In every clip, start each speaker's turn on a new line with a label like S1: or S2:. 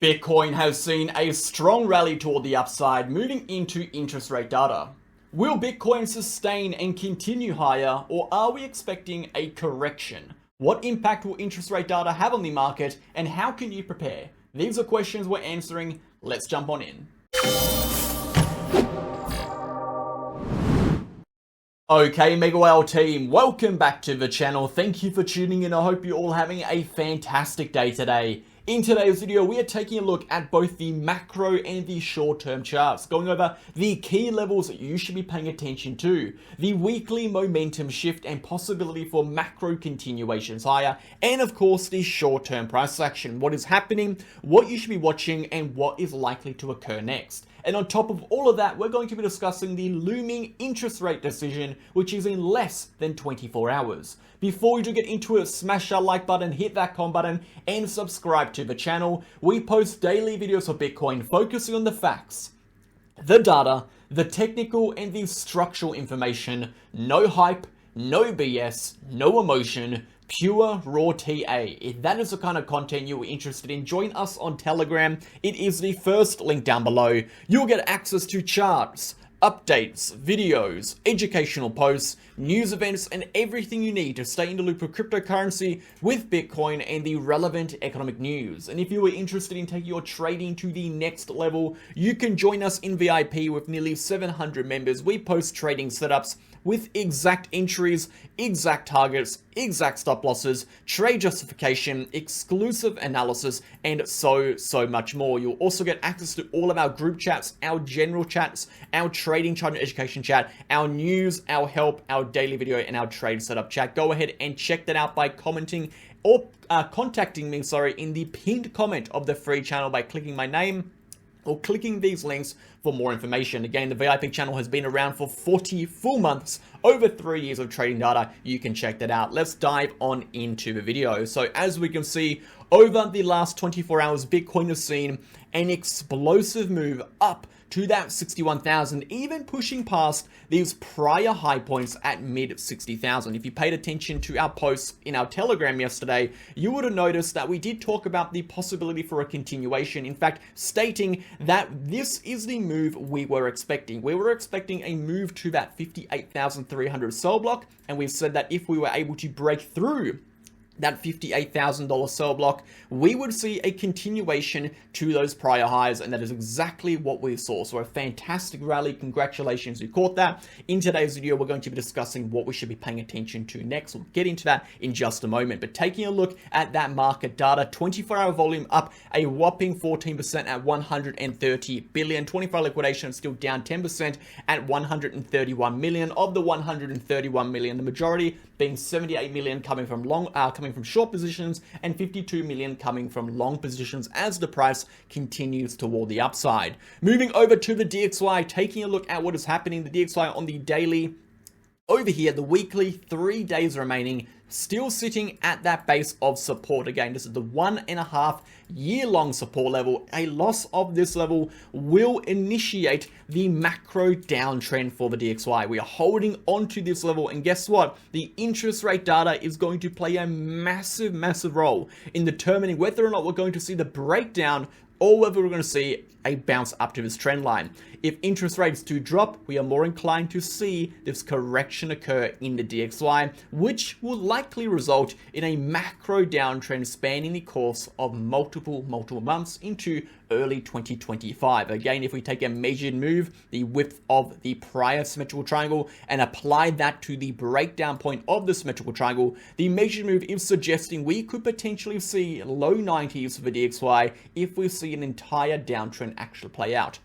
S1: Bitcoin has seen a strong rally toward the upside moving into interest rate data. Will Bitcoin sustain and continue higher, or are we expecting a correction? What impact will interest rate data have on the market, and how can you prepare? These are questions we're answering. Let's jump on in. Okay, MegaWhale team, welcome back to the channel. Thank you for tuning in. I hope you're all having a fantastic day today. In today's video, we are taking a look at both the macro and the short-term charts, going over the key levels that you should be paying attention to, the weekly momentum shift and possibility for macro continuations higher, and of course, the short-term price action, what is happening, what you should be watching, and what is likely to occur next. And on top of all of that, we're going to be discussing the looming interest rate decision, which is in less than 24 hours. Before we do get into it, smash that like button, hit that comment button, and subscribe to the channel. We post daily videos for Bitcoin focusing on the facts, the data, the technical, and the structural information. No hype, no BS, no emotion. Pure raw TA. If that is the kind of content you're interested in, join us on Telegram. It is the first link down below. You'll get access to charts, updates, videos, educational posts, news events, and everything you need to stay in the loop of cryptocurrency with Bitcoin and the relevant economic news. And if you are interested in taking your trading to the next level, you can join us in VIP with nearly 700 members. We post trading setups with exact entries, exact targets, exact stop losses, trade justification, exclusive analysis, and so much more. You'll also get access to all of our group chats, our general chats, our trading chart and education chat, our news, our help, our daily video, and our trade setup chat. Go ahead and check that out by commenting or contacting me, in the pinned comment of the free channel by clicking my name or clicking these links for more information. Again, the VIP channel has been around for 40 full months, over 3 years of trading data. You can check that out. Let's dive on into the video. So as we can see, over the last 24 hours, Bitcoin has seen an explosive move up to that 61,000, even pushing past these prior high points at mid 60,000. If you paid attention to our posts in our Telegram yesterday, you would have noticed that we did talk about the possibility for a continuation. In fact, stating that this is the move we were expecting. We were expecting a move to that 58,300 sell block, and we've said that if we were able to break through that $58,000 sell block, we would see a continuation to those prior highs, and that is exactly what we saw. So a fantastic rally. Congratulations, you caught that. In today's video, we're going to be discussing what we should be paying attention to next. We'll get into that in just a moment, but taking a look at that market data, 24-hour volume up a whopping 14% at 130 billion. 24-hour liquidation still down 10% at 131 million. Of the 131 million, the majority being 78 million coming from short positions and 52 million coming from long positions as the price continues toward the upside. Moving over to the DXY, taking a look at what is happening. The DXY on the daily, over here, the weekly, 3 days remaining, still sitting at that base of support. Again, this is the 1.5 year long support level. A loss of this level will initiate the macro downtrend for the DXY. We are holding on to this level, and guess what? The interest rate data is going to play a massive role in determining whether or not we're going to see the breakdown or whether we're going to see a bounce up to this trend line. If interest rates do drop, we are more inclined to see this correction occur in the DXY, which will likely result in a macro downtrend spanning the course of multiple months into early 2025. Again, if we take a measured move, the width of the prior symmetrical triangle, and apply that to the breakdown point of the symmetrical triangle, the measured move is suggesting we could potentially see low 90s for the DXY if we see an entire downtrend actually play out.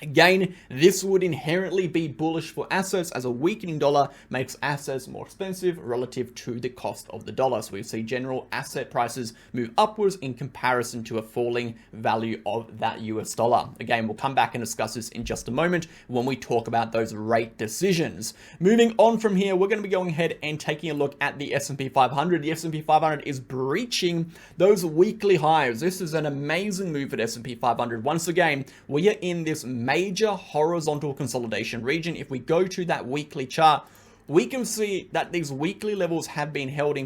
S1: Again, this would inherently be bullish for assets, as a weakening dollar makes assets more expensive relative to the cost of the dollar. So we see general asset prices move upwards in comparison to a falling value of that US dollar. Again, we'll come back and discuss this in just a moment when we talk about those rate decisions. Moving on from here, we're going to be going ahead and taking a look at the S&P 500. The S&P 500 is breaching those weekly highs. This is an amazing move at S&P 500. Once again, we are in this major horizontal consolidation region. If we go to that weekly chart, we can see that these weekly levels have been holding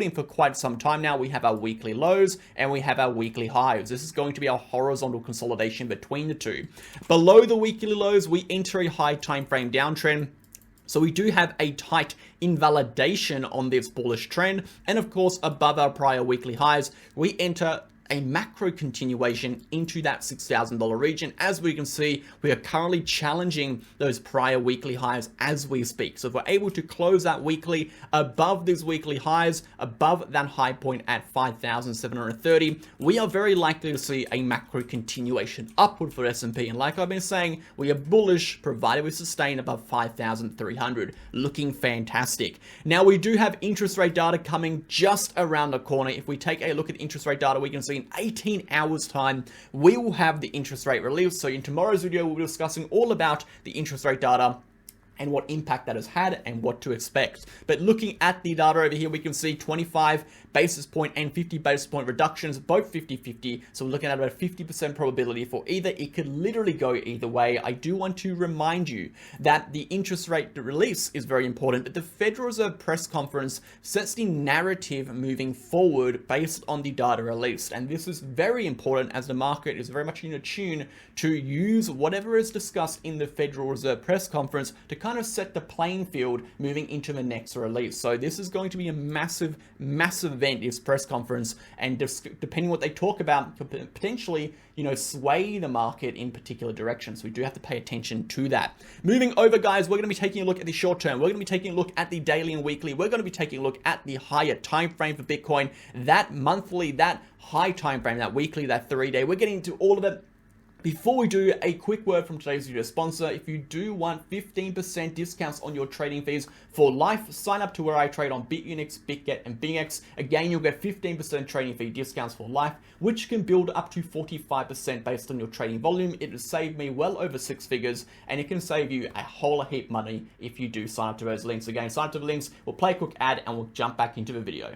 S1: for quite some time now. We have our weekly lows and we have our weekly highs. This is going to be our horizontal consolidation between the two. Below the weekly lows, we enter a high time frame downtrend. So we do have a tight invalidation on this bullish trend. And of course, above our prior weekly highs, we enter a macro continuation into that $6,000 region. As we can see, we are currently challenging those prior weekly highs as we speak. So if we're able to close that weekly above these weekly highs, above that high point at 5,730, we are very likely to see a macro continuation upward for S&P. And like I've been saying, we are bullish provided we sustain above 5,300, looking fantastic. Now we do have interest rate data coming just around the corner. If we take a look at interest rate data, we can see in 18 hours time, we will have the interest rate release. So in tomorrow's video, we'll be discussing all about the interest rate data and what impact that has had and what to expect. But looking at the data over here, we can see 25 basis point and 50 basis point reductions, both 50-50. So we're looking at about a 50% probability for either. It could literally go either way. I do want to remind you that the interest rate release is very important, but the Federal Reserve press conference sets the narrative moving forward based on the data released. And this is very important as the market is very much in tune to use whatever is discussed in the Federal Reserve press conference to kind of set the playing field moving into the next release. So this is going to be a massive event, this press conference, and depending on what they talk about, could potentially, sway the market in particular directions. So we do have to pay attention to that. Moving over, guys, we're going to be taking a look at the short term. We're going to be taking a look at the daily and weekly. We're going to be taking a look at the higher time frame for Bitcoin, that monthly, that high time frame, that weekly, that 3-day. We're getting into all of it. Before we do, a quick word from today's video sponsor. If you do want 15% discounts on your trading fees for life, sign up to where I trade on BitUnix, BitGet, and BingX. Again, you'll get 15% trading fee discounts for life, which can build up to 45% based on your trading volume. It has saved me well over 6 figures, and it can save you a whole heap money if you do sign up to those links. Again, sign up to the links, we'll play a quick ad, and we'll jump back into the video.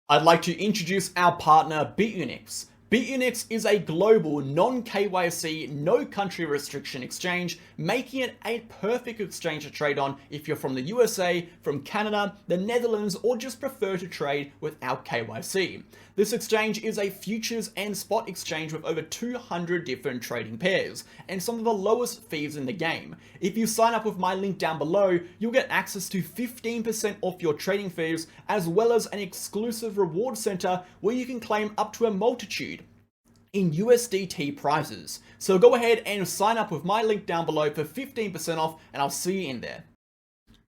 S1: I'd like to introduce our partner, BitUnix. BitUnix is a global, non-KYC, no country restriction exchange, making it a perfect exchange to trade on if you're from the USA, from Canada, the Netherlands, or just prefer to trade without KYC. This exchange is a futures and spot exchange with over 200 different trading pairs and some of the lowest fees in the game. If you sign up with my link down below, you'll get access to 15% off your trading fees, as well as an exclusive reward center where you can claim up to a multitude in USDT prizes. So go ahead and sign up with my link down below for 15% off, and I'll see you in there.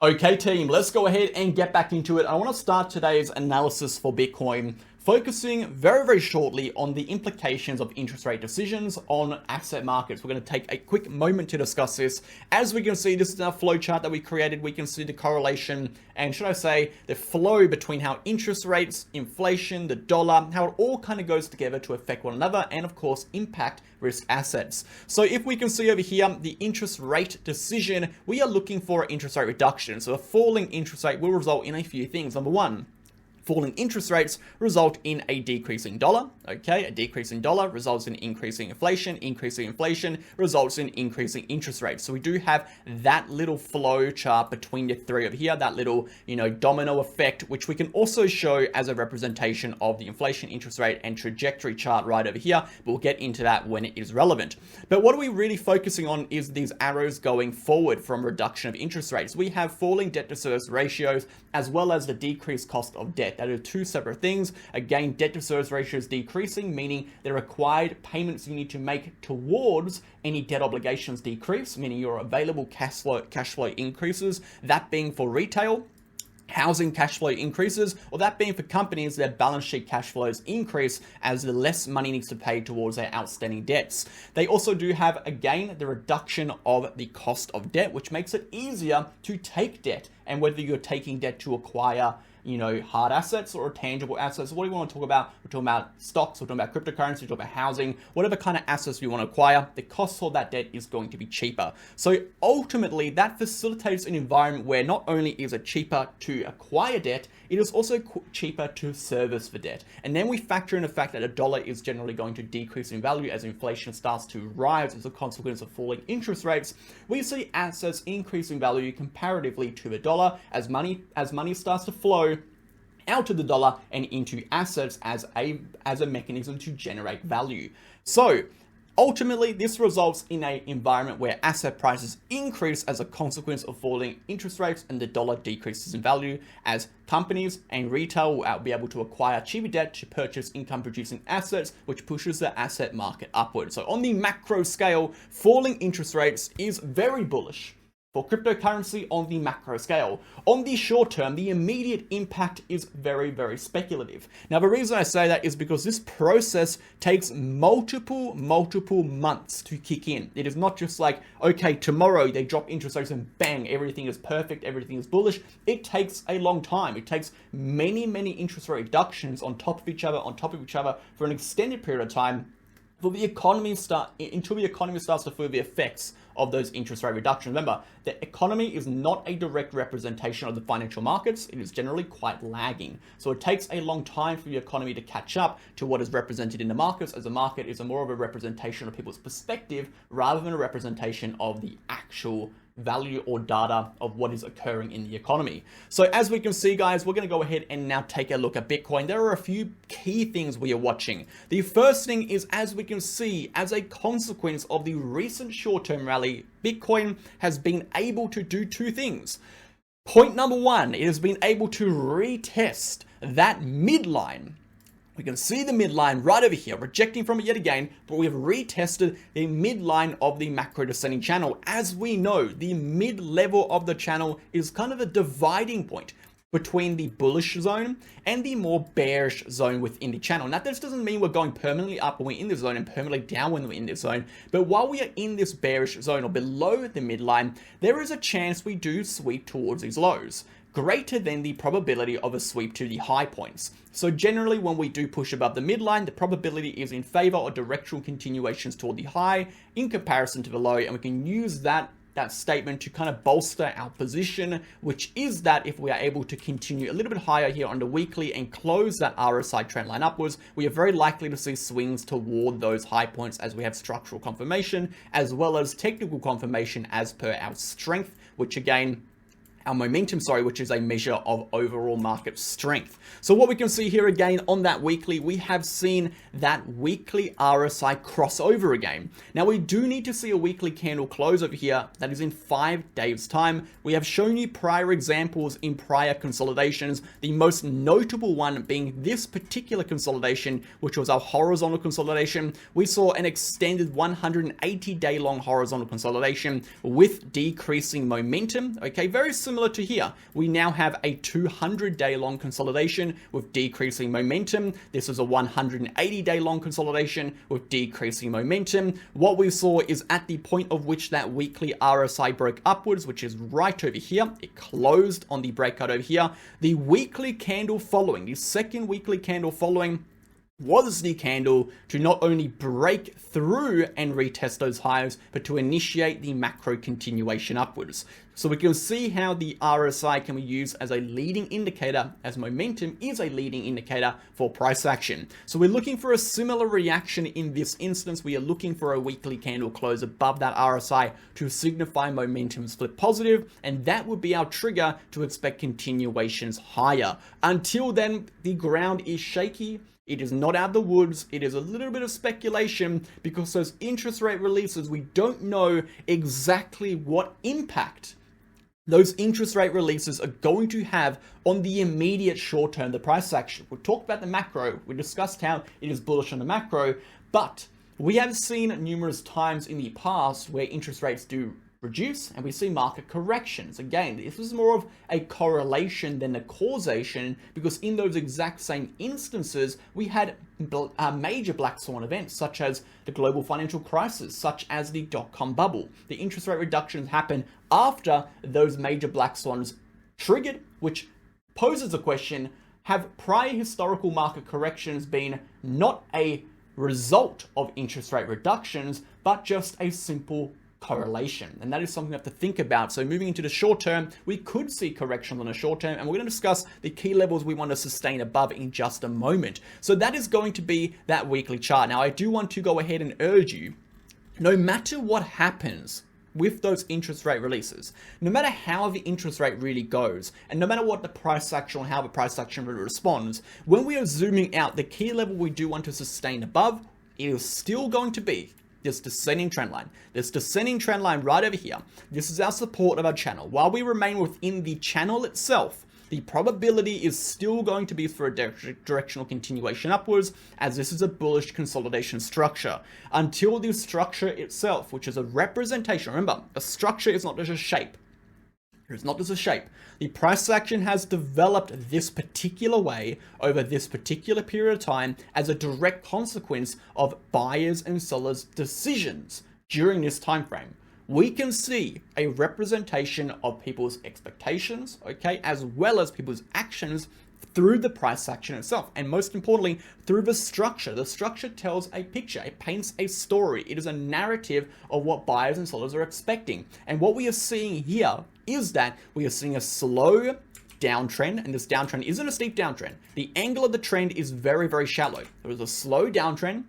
S1: Okay team, let's go ahead and get back into it. I want to start today's analysis for Bitcoin focusing very shortly on the implications of interest rate decisions on asset markets. We're going to take a quick moment to discuss this. As we can see, this is our flow chart that we created. We can see the correlation, and should I say, the flow between how interest rates, inflation, the dollar, how it all kind of goes together to affect one another and of course impact risk assets. So if we can see over here, the interest rate decision, we are looking for an interest rate reduction. So a falling interest rate will result in a few things. Number one, falling interest rates result in a decreasing dollar. Okay, a decreasing dollar results in increasing inflation results in increasing interest rates. So we do have that little flow chart between the three over here, that little, domino effect, which we can also show as a representation of the inflation, interest rate, and trajectory chart right over here. But we'll get into that when it is relevant. But what are we really focusing on is these arrows going forward from reduction of interest rates. We have falling debt to service ratios as well as the decreased cost of debt. That are two separate things. Again, debt to service ratio is decreasing, meaning the required payments you need to make towards any debt obligations decrease, meaning your available cash flow increases. That being for retail, housing cash flow increases, or that being for companies, their balance sheet cash flows increase as the less money needs to pay towards their outstanding debts. They also do have, again, the reduction of the cost of debt, which makes it easier to take debt. And whether you're taking debt to acquire hard assets or tangible assets. What do we want to talk about? We're talking about stocks, we're talking about cryptocurrency, we're talking about housing, whatever kind of assets we want to acquire, the cost of that debt is going to be cheaper. So ultimately, that facilitates an environment where not only is it cheaper to acquire debt, it is also cheaper to service the debt. And then we factor in the fact that a dollar is generally going to decrease in value as inflation starts to rise as a consequence of falling interest rates. We see assets increase in value comparatively to the dollar as money starts to flow out of the dollar and into assets as a mechanism to generate value. So ultimately, this results in an environment where asset prices increase as a consequence of falling interest rates and the dollar decreases in value as companies and retail will be able to acquire cheaper debt to purchase income-producing assets, which pushes the asset market upward. So on the macro scale, falling interest rates is very bullish for cryptocurrency on the macro scale. On the short term, the immediate impact is very, very speculative. Now, the reason I say that is because this process takes multiple months to kick in. It is not just like, okay, tomorrow they drop interest rates and bang, everything is perfect, everything is bullish. It takes a long time. It takes many interest rate reductions on top of each other for an extended period of time until the economy starts to feel the effects of those interest rate reductions. Remember, the economy is not a direct representation of the financial markets. It is generally quite lagging. So it takes a long time for the economy to catch up to what is represented in the markets, as the market is more of a representation of people's perspective rather than a representation of the actual value or data of what is occurring in the economy. So as we can see, guys, we're going to go ahead and now take a look at Bitcoin. There are a few key things we are watching. The first thing is, as we can see, as a consequence of the recent short-term rally, Bitcoin has been able to do two things. Point number one, it has been able to retest that midline. We can see the midline right over here, rejecting from it yet again, but we have retested the midline of the macro descending channel. As we know, the mid-level of the channel is kind of a dividing point between the bullish zone and the more bearish zone within the channel. Now, this doesn't mean we're going permanently up when we're in this zone and permanently down when we're in this zone, but while we are in this bearish zone or below the midline, there is a chance we do sweep towards these lows, greater than the probability of a sweep to the high points. So generally, when we do push above the midline, the probability is in favor of directional continuations toward the high in comparison to the low, and we can use that statement to kind of bolster our position, which is that if we are able to continue a little bit higher here on the weekly and close that RSI trend line upwards, we are very likely to see swings toward those high points as we have structural confirmation as well as technical confirmation as per our strength, which again, our momentum, which is a measure of overall market strength. So what we can see here again on that weekly, we have seen that weekly RSI crossover again. Now we do need to see a weekly candle close over here that is in 5 days time. We have shown you prior examples in prior consolidations, the most notable one being this particular consolidation, which was our horizontal consolidation. We saw an extended 180-day long horizontal consolidation with decreasing momentum. Okay, very similar to here. We now have a 200-day long consolidation with decreasing momentum. This is a 180-day long consolidation with decreasing momentum. What we saw is at the point of which that weekly RSI broke upwards, which is right over here, it closed on the breakout over here. The weekly candle following, the second weekly candle following, was the candle to not only break through and retest those highs, but to initiate the macro continuation upwards. So we can see how the RSI can be used as a leading indicator, as momentum is a leading indicator for price action. So we're looking for a similar reaction in this instance. We are looking for a weekly candle close above that RSI to signify momentum's flip positive, and that would be our trigger to expect continuations higher. Until then, the ground is shaky. It is not out of the woods. It is a little bit of speculation because those interest rate releases, we don't know exactly what impact those interest rate releases are going to have on the immediate short term, the price action. We talked about the macro. We discussed how it is bullish on the macro, but we have seen numerous times in the past where interest rates do reduce and we see market corrections. Again, this was more of a correlation than a causation because in those exact same instances, we had major black swan events such as the global financial crisis, such as the dot-com bubble. The interest rate reductions happened after those major black swans triggered, which poses a question: have prior historical market corrections been not a result of interest rate reductions, but just a simple correlation? And that is something we have to think about. So moving into the short term, we could see corrections on the short term, and we're going to discuss the key levels we want to sustain above in just a moment. So that is going to be that weekly chart. Now, I do want to go ahead and urge you, no matter what happens with those interest rate releases, no matter how the interest rate really goes, and no matter what the price action or how the price action really responds, when we are zooming out, the key level we do want to sustain above is still going to be this descending trend line. This descending trend line right over here. This is our support of our channel. While we remain within the channel itself, the probability is still going to be for a directional continuation upwards, as this is a bullish consolidation structure. Until the structure itself, which is a representation, remember, a structure is not just a shape. It's not just a shape. The price action has developed this particular way over this particular period of time as a direct consequence of buyers and sellers' decisions during this time frame. We can see a representation of people's expectations, okay, as well as people's actions through the price action itself, and most importantly, through the structure. The structure tells a picture, it paints a story, it is a narrative of what buyers and sellers are expecting. And what we are seeing here is that we are seeing a slow downtrend, and this downtrend isn't a steep downtrend. The angle of the trend is very, very shallow. There is a slow downtrend,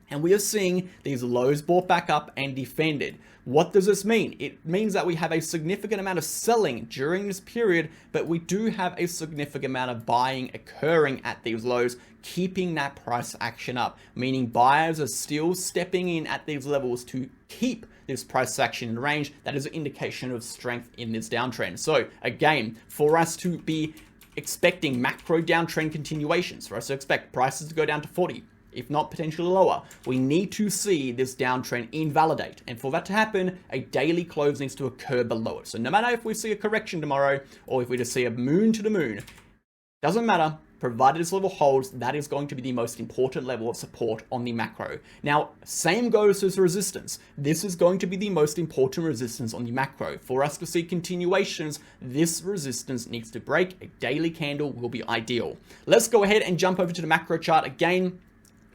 S1: and we are seeing these lows bought back up and defended. What does this mean? It means that we have a significant amount of selling during this period, but we do have a significant amount of buying occurring at these lows, keeping that price action up, meaning buyers are still stepping in at these levels to keep this price action in range. That is an indication of strength in this downtrend. So again, for us to be expecting macro downtrend continuations, for us to expect prices to go down to 40, if not potentially lower, we need to see this downtrend invalidate. And for that to happen, a daily close needs to occur below it. So no matter if we see a correction tomorrow or if we just see a moon to the moon, doesn't matter, provided this level holds, that is going to be the most important level of support on the macro. Now, same goes as resistance. This is going to be the most important resistance on the macro. For us to see continuations, this resistance needs to break. A daily candle will be ideal. Let's go ahead and jump over to the macro chart again.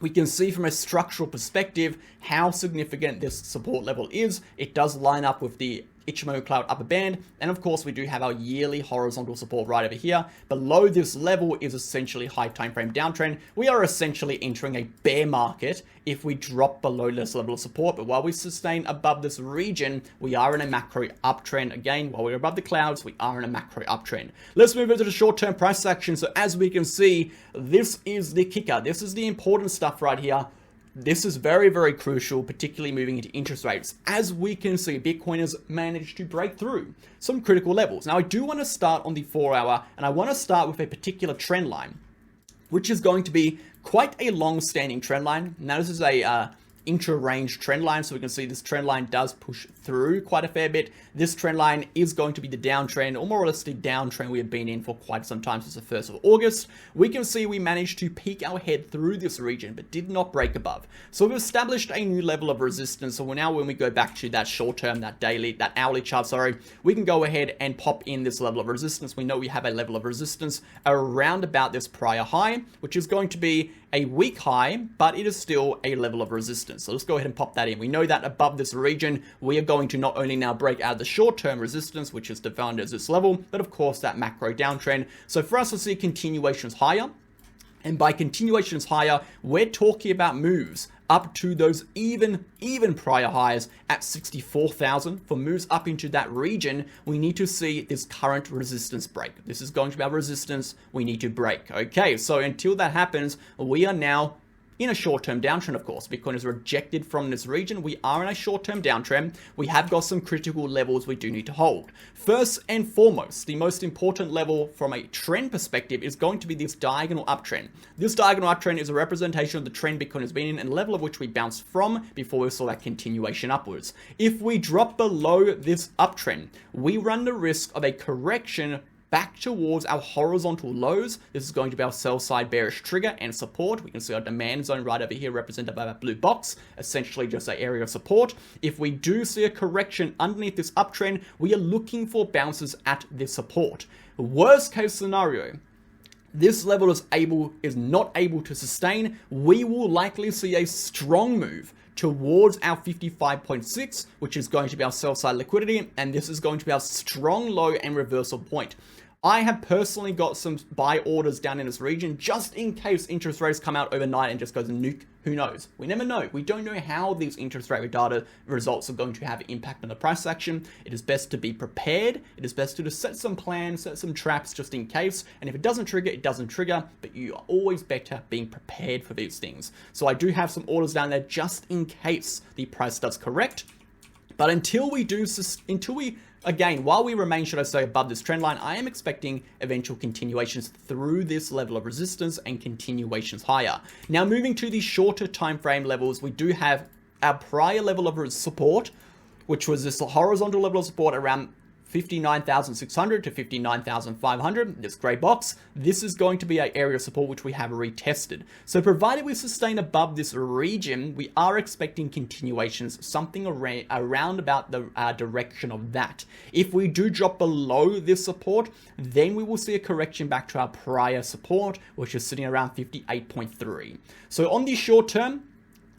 S1: We can see from a structural perspective how significant this support level is. It does line up with the Ichimoku cloud upper band, and of course we do have our yearly horizontal support right over here. Below this level is essentially high time frame downtrend. We are essentially entering a bear market if we drop below this level of support, but while we sustain above this region, we are in a macro uptrend. Again, while we're above the clouds, we are in a macro uptrend. Let's move into the short-term price action. So as we can see, this is the kicker. This is the important stuff right here. This is very, very crucial, particularly moving into interest rates. As we can see, Bitcoin has managed to break through some critical levels. Now, I do want to start on the 4-hour, and I want to start with a particular trend line, which is going to be quite a long-standing trend line. Now, this is a intra-range trend line, so we can see this trend line does push through quite a fair bit. This trend line is going to be the downtrend, or more or less the downtrend we have been in for quite some time since the 1st of August. We can see we managed to peek our head through this region, but did not break above. So we've established a new level of resistance. So now when we go back to that short term, that hourly chart, sorry, we can go ahead and pop in this level of resistance. We know we have a level of resistance around about this prior high, which is going to be a weak high, but it is still a level of resistance. So let's go ahead and pop that in. We know that above this region, we are going to not only now break out the short-term resistance, which is defined as this level, but of course that macro downtrend. So for us to see continuations higher, and by continuations higher, we're talking about moves up to those even prior highs at 64,000. For moves up into that region, we need to see this current resistance break. This is going to be our resistance we need to break. Okay, so until that happens, we are now in a short-term downtrend, of course. Bitcoin is rejected from this region. We are in a short-term downtrend. We have got some critical levels we do need to hold. First and foremost, the most important level from a trend perspective is going to be this diagonal uptrend. This diagonal uptrend is a representation of the trend Bitcoin has been in and the level of which we bounced from before we saw that continuation upwards. If we drop below this uptrend, we run the risk of a correction back towards our horizontal lows. This is going to be our sell side bearish trigger and support. We can see our demand zone right over here represented by that blue box, essentially just an area of support. If we do see a correction underneath this uptrend, we are looking for bounces at this support. Worst case scenario, this level is not able to sustain. We will likely see a strong move towards our 55.6, which is going to be our sell side liquidity, and this is going to be our strong low and reversal point. I have personally got some buy orders down in this region just in case interest rates come out overnight and just goes nuke. Who knows? We never know. We don't know how these interest rate data results are going to have an impact on the price action. It is best to be prepared. It is best to just set some plans, set some traps just in case. And if it doesn't trigger, it doesn't trigger. But you are always better being prepared for these things. So I do have some orders down there just in case the price does correct. But again, while we remain, should I say, above this trend line, I am expecting eventual continuations through this level of resistance and continuations higher. Now, moving to the shorter time frame levels, we do have our prior level of support, which was this horizontal level of support around 59,600 to 59,500, this gray box. This is going to be our area of support, which we have retested. So provided we sustain above this region, we are expecting continuations, something around about the direction of that. If we do drop below this support, then we will see a correction back to our prior support, which is sitting around 58.3. So on the short term,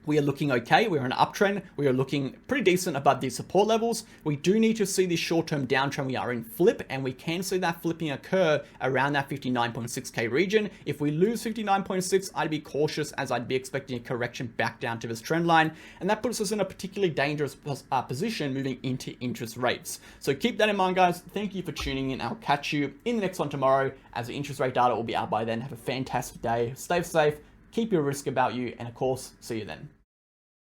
S1: we are looking okay. We're in an uptrend. We are looking pretty decent above these support levels. We do need to see this short-term downtrend. We are in flip, and we can see that flipping occur around that 59.6K region. If we lose 59.6, I'd be cautious, as I'd be expecting a correction back down to this trend line. And that puts us in a particularly dangerous position moving into interest rates. So keep that in mind, guys. Thank you for tuning in. I'll catch you in the next one tomorrow, as the interest rate data will be out by then. Have a fantastic day. Stay safe. Keep your risk about you, and of course, see you then.